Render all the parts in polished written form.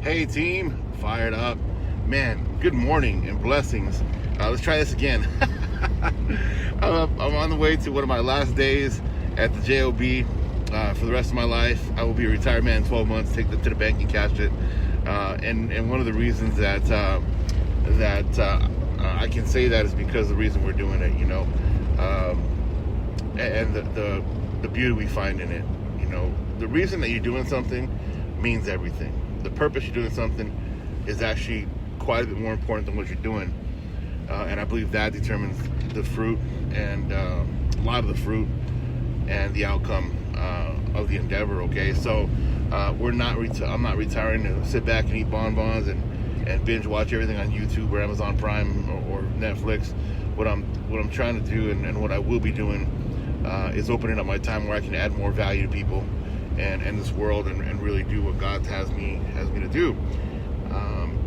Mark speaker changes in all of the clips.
Speaker 1: Hey team, fired up. Man, good morning and blessings. Let's try this again. I'm on the way to one of my last days at the JOB for the rest of my life. I will be a retired man in 12 months, take it to the bank and cash it. And one of the reasons that I can say that is because of the reason we're doing it, and the beauty we find in it. The reason that you're doing something means everything. The purpose you're doing something is actually quite a bit more important than what you're doing, and I believe that determines the fruit and a lot of the fruit and the outcome of the endeavor. Okay, so I'm not retiring to sit back and eat bonbons and binge watch everything on YouTube or Amazon Prime or Netflix. What I'm trying to do and what I will be doing is opening up my time where I can add more value to people and this world and really do what God has me to do.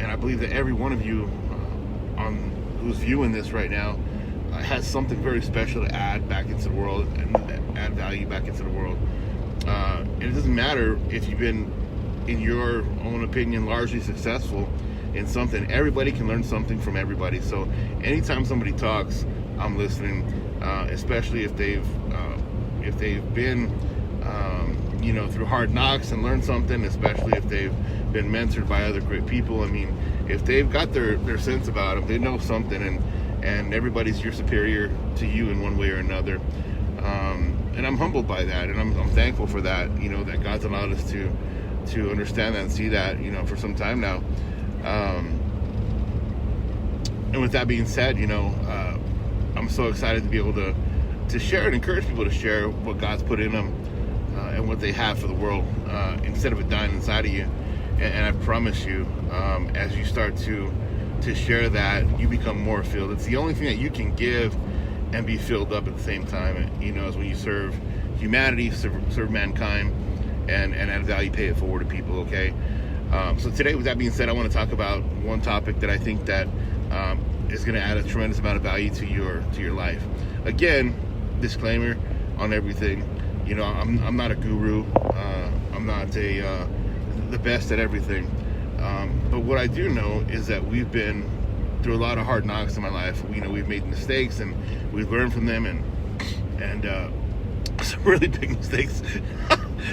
Speaker 1: And I believe that every one of you who's viewing this right now has something very special to add back into the world and add value back into the world. And it doesn't matter if you've been, in your own opinion, largely successful in something. Everybody can learn something from everybody. So anytime somebody talks, I'm listening, especially if they've been through hard knocks and learned something, especially if they've been mentored by other great people. I mean, if they've got their sense about them, they know something, and everybody's your superior to you in one way or another. And I'm humbled by that, and I'm thankful for that, that God's allowed us to understand that and see that, for some time now. And with that being said, I'm so excited to be able to share and encourage people to share what God's put in them and what they have for the world, instead of it dying inside of you. And I promise you, as you start to share that, you become more filled. It's the only thing that you can give and be filled up at the same time, is when you serve humanity, serve mankind, and add value, pay it forward to people, okay? So today, with that being said, I want to talk about one topic that I think that is going to add a tremendous amount of value to your life. Again, disclaimer on everything. I'm not a guru. I'm not the best at everything. But what I do know is that we've been through a lot of hard knocks in my life. We've made mistakes and we've learned from them, and some really big mistakes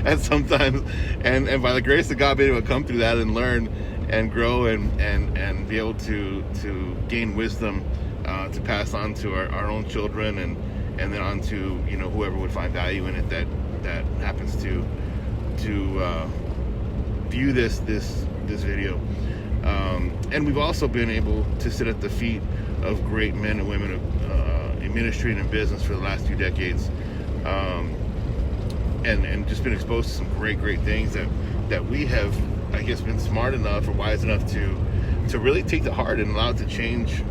Speaker 1: and sometimes, and by the grace of God, being able to come through that and learn and grow and be able to gain wisdom to pass on to our own children and then on to whoever would find value in it that happens to view this video. And we've also been able to sit at the feet of great men and women in ministry and in business for the last few decades, and just been exposed to some great things that we have, I guess, been smart enough or wise enough to really take to heart and allow it to change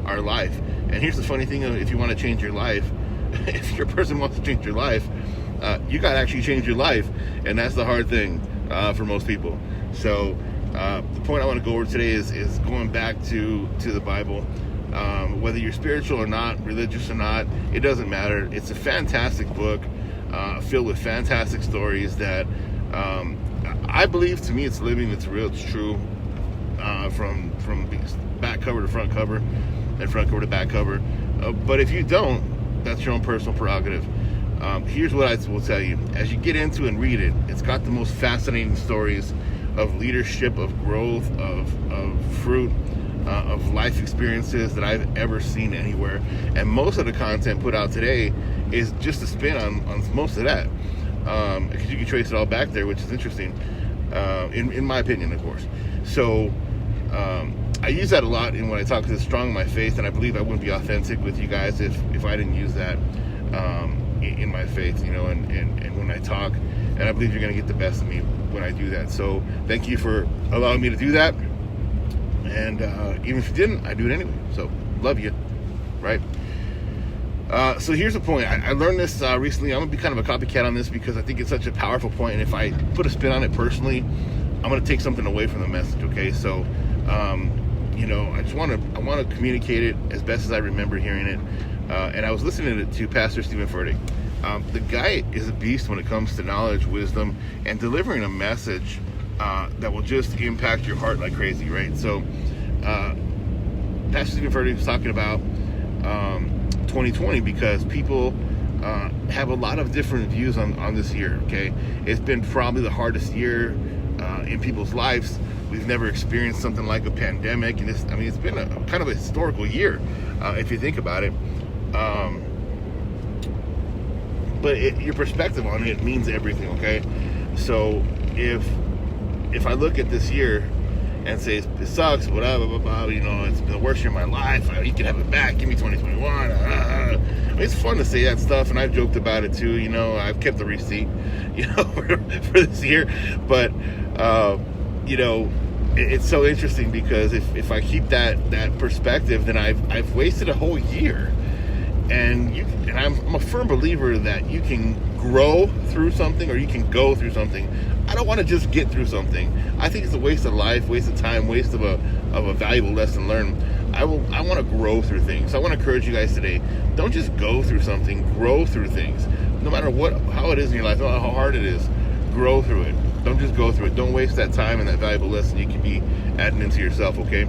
Speaker 1: our life. And here's the funny thing: if you want to change your life, if your person wants to change your life, you got to actually change your life, and that's the hard thing for most people. So the point I want to go over today is going back to the Bible. Whether you're spiritual or not, religious or not, it doesn't matter. It's a fantastic book filled with fantastic stories that I believe, to me, it's living, it's real, it's true, from back cover to front cover and front cover to back cover. But if you don't, that's your own personal prerogative. Here's what I will tell you. As you get into and read it, it's got the most fascinating stories of leadership, of growth, of fruit, of life experiences that I've ever seen anywhere. And most of the content put out today is just a spin on most of that, because you can trace it all back there, which is interesting, in my opinion, of course. So I use that a lot when I talk to Strong in My Faith, and I believe I wouldn't be authentic with you guys if I didn't use that in my faith, and when I talk. And I believe you're going to get the best of me when I do that. So thank you for allowing me to do that. And even if you didn't, I do it anyway. So love you, right? So here's the point. I learned this recently. I'm going to be kind of a copycat on this because I think it's such a powerful point. And if I put a spin on it personally, I'm going to take something away from the message, okay? So, I want to communicate it as best as I remember hearing it. And I was listening to Pastor Stephen Furtick. The guy is a beast when it comes to knowledge, wisdom, and delivering a message that will just impact your heart like crazy, right? So Pastor Stephen Furtick was talking about 2020 because people have a lot of different views on this year, okay? It's been probably the hardest year in people's lives. We've never experienced something like a pandemic, and it's been a kind of a historical year if you think about it. But your perspective on it means everything, okay? So if I look at this year and say it sucks, whatever, blah, blah, blah, it's been the worst year of my life, you can have it back, give me 2021. It's fun to say that stuff, and I've joked about it too. I've kept the receipt, for this year. But it's so interesting because if I keep that perspective, then I've wasted a whole year. And I'm a firm believer that you can grow through something or you can go through something. I don't want to just get through something. I think it's a waste of life, waste of time, waste of a valuable lesson learned. I want to grow through things. So I want to encourage you guys today, don't just go through something, grow through things. No matter how it is in your life, no matter how hard it is, grow through it. Don't just go through it. Don't waste that time and that valuable lesson you can be adding into yourself, okay?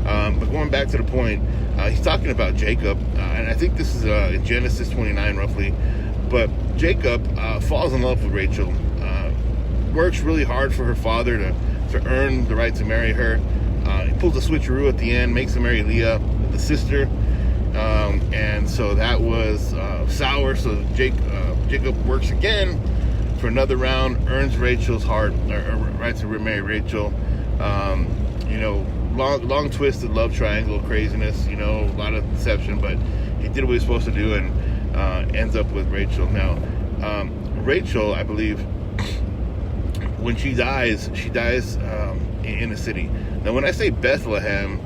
Speaker 1: But going back to the point, he's talking about Jacob, and I think this is in Genesis 29 roughly. But Jacob falls in love with Rachel, works really hard for her father to earn the right to marry her. He pulls a switcheroo at the end, makes him marry Leah, the sister, and so that was sour. So Jacob works again for another round, earns Rachel's heart, or right to marry Rachel. Long twisted love triangle craziness, a lot of deception, but he did what he was supposed to do and ends up with Rachel. Now, Rachel, I believe, when she dies in a city. Now, when I say Bethlehem,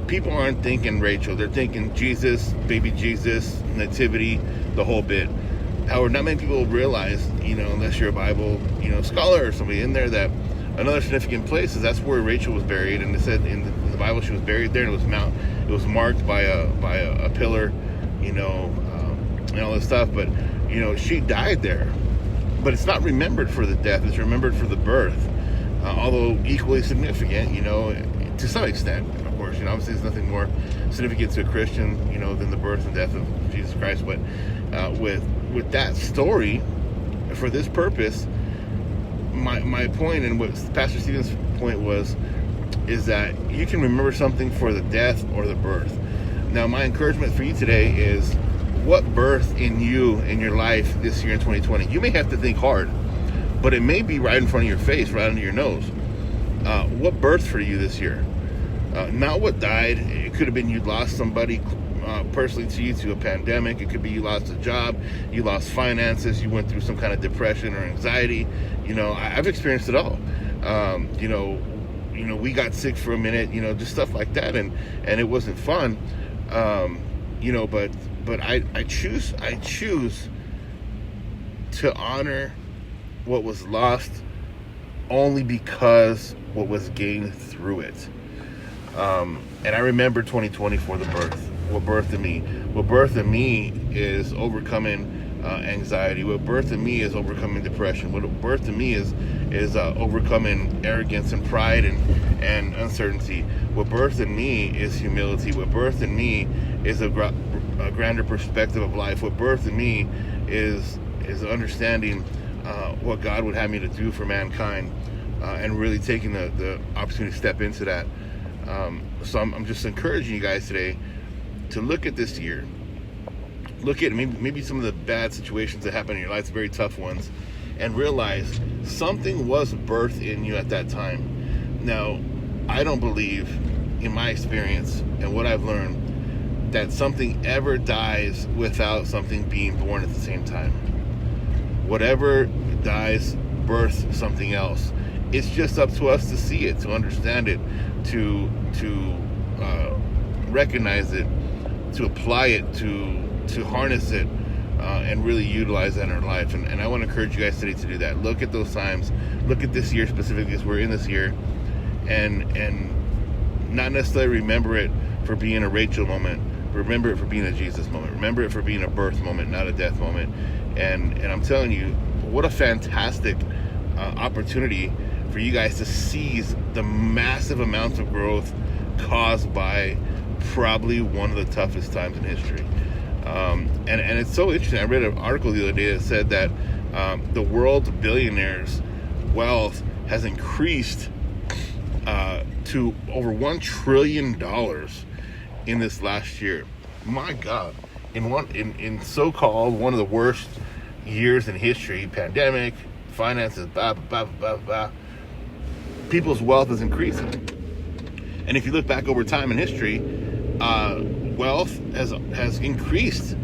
Speaker 1: people aren't thinking Rachel. They're thinking Jesus, baby Jesus, nativity, the whole bit. However, not many people realize, unless you're a Bible, scholar or somebody in there, that another significant place is that's where Rachel was buried, and it said in the Bible she was buried there, and it was marked by a pillar, and all this stuff. But she died there, but it's not remembered for the death; it's remembered for the birth, although equally significant, to some extent. Of course, obviously there's nothing more significant to a Christian, than the birth and death of Jesus Christ. But with that story, for this purpose, my point, and what Pastor Stephen's point is that you can remember something for the death or the birth. Now, my encouragement for you today is, what birth in you in your life this year in 2020? You may have to think hard, but it may be right in front of your face, right under your nose. What birth for you this year? Not what died. It could have been you lost somebody personally to you to a pandemic. It could be you lost a job, you lost finances, you went through some kind of depression or anxiety. I've experienced it all. We got sick for a minute, just stuff like that, and it wasn't fun. But I choose to honor what was lost only because what was gained through it. And I remember 2020 for the birth. What birthed in me? What birthed in me is overcoming anxiety. What birthed in me is overcoming depression. What birthed in me is overcoming arrogance and pride and uncertainty. What birthed in me is humility. What birthed in me is a grander perspective of life. What birthed in me is understanding what God would have me to do for mankind, and really taking the opportunity to step into that. So I'm just encouraging you guys today to look at this year. Look at maybe some of the bad situations that happen in your life, the very tough ones, and realize something was birthed in you at that time. Now, I don't believe, in my experience and what I've learned, that something ever dies without something being born at the same time. Whatever dies births something else. It's just up to us to see it, to understand it, to recognize it, to apply it, to harness it, and really utilize that in our life. And I want to encourage you guys today to do that. Look at those times. Look at this year specifically, as we're in this year, and not necessarily remember it for being a Rachel moment. Remember it for being a Jesus moment. Remember it for being a birth moment, not a death moment. And I'm telling you, what a fantastic opportunity for you guys to seize the massive amounts of growth caused by probably one of the toughest times in history. And it's so interesting. I read an article the other day that said that the world's billionaires' wealth has increased to over $1 trillion in this last year. My God, in so-called one of the worst years in history, pandemic, finances, blah, blah, blah, blah, people's wealth is increasing. And if you look back over time in history, wealth has increased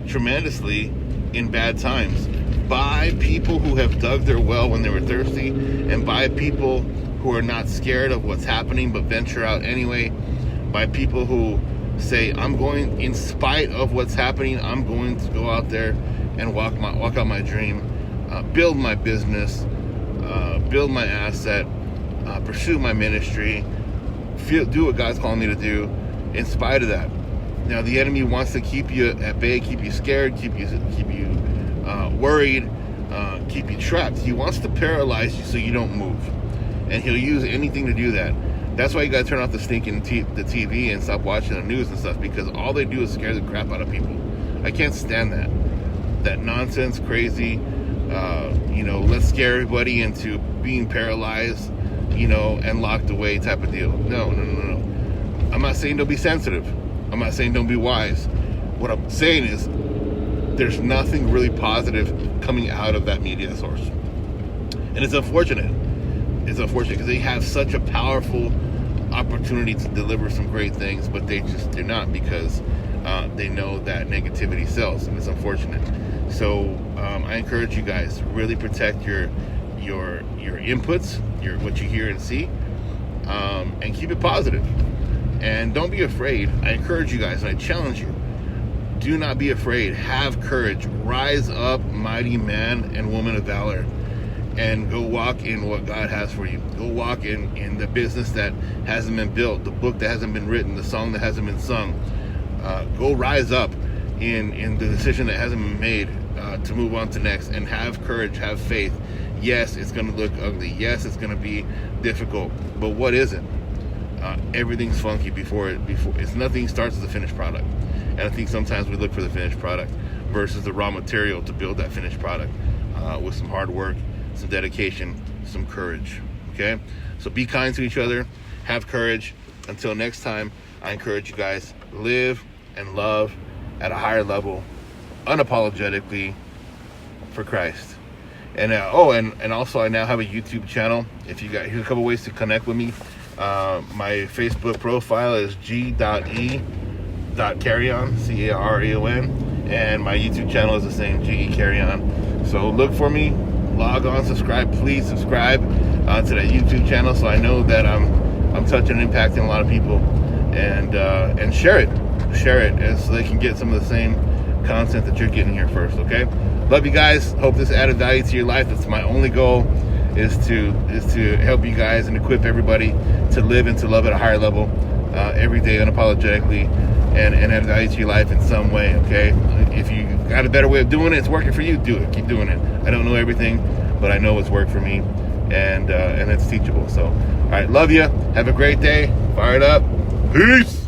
Speaker 1: tremendously in bad times by people who have dug their well when they were thirsty, and by people who are not scared of what's happening but venture out anyway, by people who say, I'm going, in spite of what's happening, I'm going to go out there and walk out my dream, build my business, build my asset, pursue my ministry, do what God's calling me to do in spite of that. Now, the enemy wants to keep you at bay, keep you scared, keep you worried, keep you trapped. He wants to paralyze you so you don't move, and he'll use anything to do that. That's why you gotta turn off the stinking the TV and stop watching the news and stuff, because all they do is scare the crap out of people. I can't stand that nonsense, crazy, let's scare everybody into being paralyzed, and locked away type of deal. No. I'm not saying don't be sensitive. I'm not saying don't be wise. What I'm saying is there's nothing really positive coming out of that media source. And it's unfortunate. It's unfortunate because they have such a powerful opportunity to deliver some great things, but they just do not, because they know that negativity sells, and it's unfortunate. So I encourage you guys to really protect your inputs, what you hear and see, and keep it positive. And don't be afraid. I encourage you guys, and I challenge you, do not be afraid. Have courage. Rise up, mighty man and woman of valor, and go walk in what God has for you. Go walk in the business that hasn't been built, the book that hasn't been written, the song that hasn't been sung. Go rise up in the decision that hasn't been made to move on to next, and have courage, have faith. Yes, it's going to look ugly. Yes, it's going to be difficult, but what isn't? Everything's funky before it's nothing starts as a finished product. And I think sometimes we look for the finished product versus the raw material to build that finished product with some hard work, some dedication, some courage. Okay? So be kind to each other, have courage. Until next time, I encourage you guys, live and love at a higher level, unapologetically for Christ. And and also I now have a YouTube channel. Here's a couple ways to connect with me. My Facebook profile is g.e.carrion, Careon, and my YouTube channel is the same, G.E. Carrion. So look for me, log on, subscribe. Please subscribe to that YouTube channel so I know that I'm touching and impacting a lot of people, and share it, and so they can get some of the same content that you're getting here first. Okay, love you guys. Hope this added value to your life. That's my only goal, is to help you guys and equip everybody to live and to love at a higher level every day, unapologetically, and add value to your life in some way. Okay, if you got a better way of doing it, it's working for you, do it. Keep doing it. I don't know everything, but I know what's worked for me, and it's teachable. So, all right, love you. Have a great day. Fire it up. Peace.